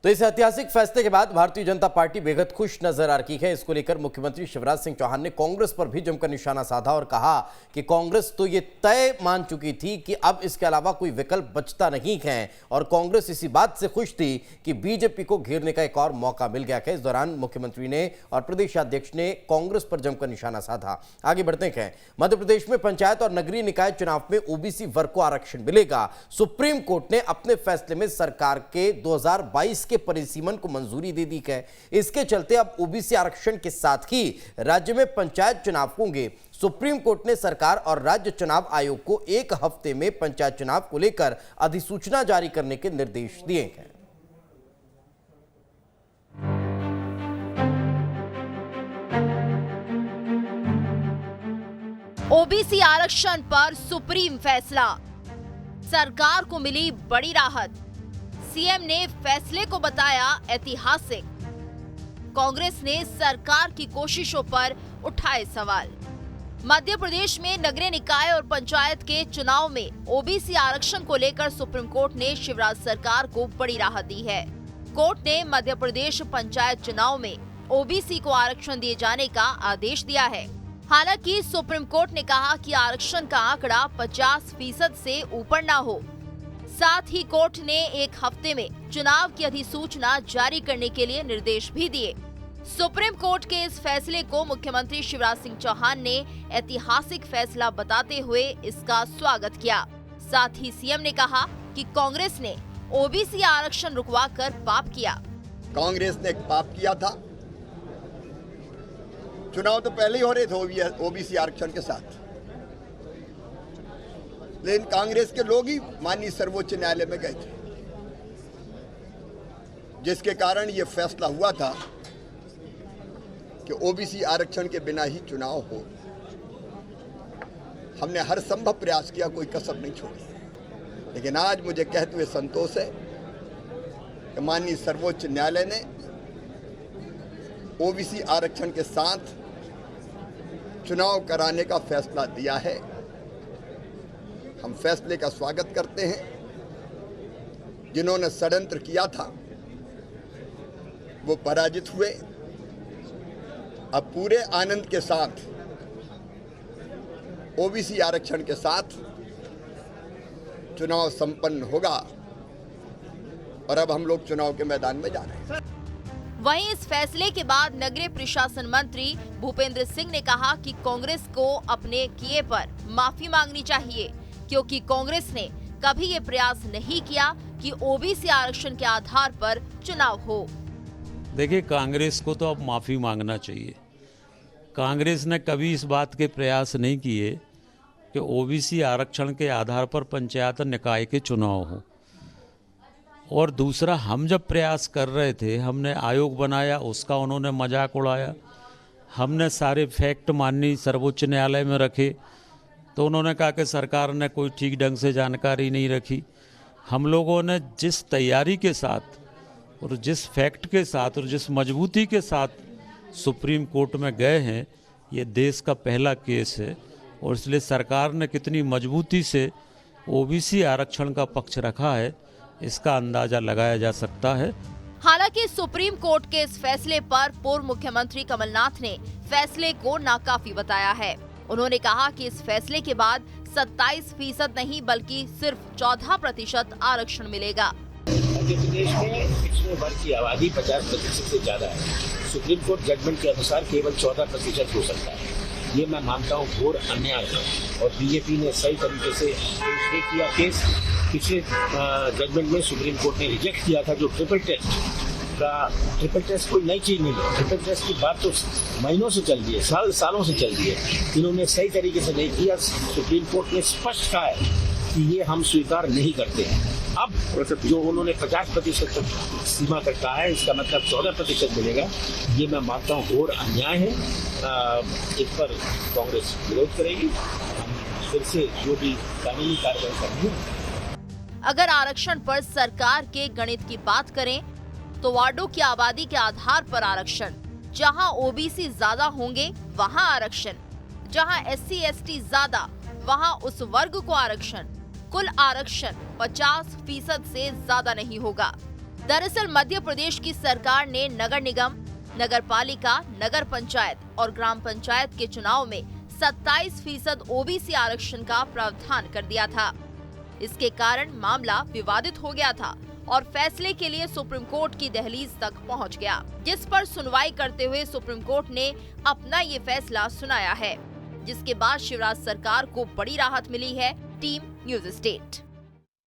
तो इस ऐतिहासिक फैसले के बाद भारतीय जनता पार्टी बेहद खुश नजर आ रही है। इसको लेकर मुख्यमंत्री शिवराज सिंह चौहान ने कांग्रेस पर भी जमकर निशाना साधा और कहा कि कांग्रेस तो ये तय मान चुकी थी कि अब इसके अलावा कोई विकल्प बचता नहीं है और कांग्रेस इसी बात से खुश थी कि बीजेपी को घेरने का एक और मौका मिल गया है। इस दौरान मुख्यमंत्री ने और प्रदेशाध्यक्ष ने कांग्रेस पर जमकर निशाना साधा। आगे बढ़ते हैं। मध्य प्रदेश में पंचायत और नगरीय निकाय चुनाव में ओबीसी वर्ग को आरक्षण मिलेगा। सुप्रीम कोर्ट ने अपने फैसले में सरकार के 2022 के परिसीमन को मंजूरी दे दी है। इसके चलते अब ओबीसी आरक्षण के साथ ही राज्य में पंचायत चुनाव होंगे। सुप्रीम कोर्ट ने सरकार और राज्य चुनाव आयोग को 1 हफ्ते में पंचायत चुनाव को लेकर अधिसूचना जारी करने के निर्देश दिए हैं। ओबीसी आरक्षण पर सुप्रीम फैसला, सरकार को मिली बड़ी राहत। सीएम ने फैसले को बताया ऐतिहासिक। कांग्रेस ने सरकार की कोशिशों पर उठाए सवाल। मध्य प्रदेश में नगरीय निकाय और पंचायत के चुनाव में ओबीसी आरक्षण को लेकर सुप्रीम कोर्ट ने शिवराज सरकार को बड़ी राहत दी है। कोर्ट ने मध्य प्रदेश पंचायत चुनाव में ओबीसी को आरक्षण दिए जाने का आदेश दिया है। हालांकि सुप्रीम कोर्ट ने कहा कि आरक्षण का आंकड़ा 50% से ऊपर न हो। साथ ही कोर्ट ने 1 हफ्ते में चुनाव की अधिसूचना जारी करने के लिए निर्देश भी दिए। सुप्रीम कोर्ट के इस फैसले को मुख्यमंत्री शिवराज सिंह चौहान ने ऐतिहासिक फैसला बताते हुए इसका स्वागत किया। साथ ही सीएम ने कहा कि कांग्रेस ने ओबीसी आरक्षण रुकवाकर पाप किया। कांग्रेस ने एक पाप किया था। चुनाव तो पहले ही हो रहे थे ओबीसी आरक्षण के साथ, लेकिन कांग्रेस के लोग ही माननीय सर्वोच्च न्यायालय में गए थे, जिसके कारण यह फैसला हुआ था कि ओबीसी आरक्षण के बिना ही चुनाव हो। हमने हर संभव प्रयास किया, कोई कसर नहीं छोड़ी, लेकिन आज मुझे कहते हुए संतोष है कि माननीय सर्वोच्च न्यायालय ने ओबीसी आरक्षण के साथ चुनाव कराने का फैसला दिया है। हम फैसले का स्वागत करते हैं। जिन्होंने षड्यंत्र किया था वो पराजित हुए। अब पूरे आनंद के साथ ओबीसी आरक्षण के साथ चुनाव संपन्न होगा और अब हम लोग चुनाव के मैदान में जा रहे हैं। वहीं इस फैसले के बाद नगरीय प्रशासन मंत्री भूपेंद्र सिंह ने कहा कि कांग्रेस को अपने किए पर माफी मांगनी चाहिए, क्योंकि कांग्रेस ने कभी ये प्रयास नहीं किया कि ओबीसी आरक्षण के आधार पर चुनाव हो। देखिए, कांग्रेस को तो अब माफी मांगना चाहिए। कांग्रेस ने कभी इस बात के प्रयास नहीं किए कि ओबीसी आरक्षण के आधार पर पंचायत निकाय के चुनाव हो। और दूसरा, हम जब प्रयास कर रहे थे, हमने आयोग बनाया, उसका उन्होंने मजाक उड़ाया। हमने सारे फैक्ट माननीय सर्वोच्च न्यायालय में रखे तो उन्होंने कहा कि सरकार ने कोई ठीक ढंग से जानकारी नहीं रखी। हम लोगों ने जिस तैयारी के साथ और जिस फैक्ट के साथ और जिस मजबूती के साथ सुप्रीम कोर्ट में गए हैं, ये देश का पहला केस है और इसलिए सरकार ने कितनी मजबूती से ओबीसी आरक्षण का पक्ष रखा है, इसका अंदाजा लगाया जा सकता है। हालांकि सुप्रीम कोर्ट के इस फैसले पर पूर्व मुख्यमंत्री कमलनाथ ने फैसले को नाकाफी बताया है। उन्होंने कहा कि इस फैसले के बाद 27% नहीं बल्कि सिर्फ 14% आरक्षण मिलेगा। मध्य प्रदेश में पिछड़े वर्ग की आबादी 50% से ज्यादा है। सुप्रीम कोर्ट जजमेंट के अनुसार केवल 14% हो सकता है। ये मैं मानता हूँ घोर अन्याय है और बीजेपी ने सही तरीके से किया केस। पिछले जजमेंट में सुप्रीम कोर्ट ने रिजेक्ट किया था जो ट्रिपल टेस्ट कोई नई चीज नहीं है। ट्रिपल टेस्ट की बात तो महीनों से चल रही है, सालों से चल रही है। इन्होंने सही तरीके से नहीं किया। सुप्रीम कोर्ट ने स्पष्ट कहा है कि ये हम स्वीकार नहीं करते हैं। अब जो उन्होंने 50% तक सीमा तक कहा है, इसका मतलब 14% मिलेगा। ये मैं मानता हूँ घोर अन्याय है। इस पर कांग्रेस विरोध करेगी। हम फिर से जो भी कानूनी कार्रवाई करेंगे। अगर आरक्षण पर सरकार के गणित की बात करें तो वार्डों की आबादी के आधार पर आरक्षण, जहां ओबीसी ज्यादा होंगे वहां आरक्षण, जहां एससी एसटी ज्यादा वहां उस वर्ग को आरक्षण। कुल आरक्षण 50% से ज्यादा नहीं होगा। दरअसल मध्य प्रदेश की सरकार ने नगर निगम, नगर पालिका, नगर पंचायत और ग्राम पंचायत के चुनाव में 27% ओबीसी आरक्षण का प्रावधान कर दिया था। इसके कारण मामला विवादित हो गया था और फैसले के लिए सुप्रीम कोर्ट की दहलीज तक पहुंच गया, जिस पर सुनवाई करते हुए सुप्रीम कोर्ट ने अपना ये फैसला सुनाया है, जिसके बाद शिवराज सरकार को बड़ी राहत मिली है। Team news state.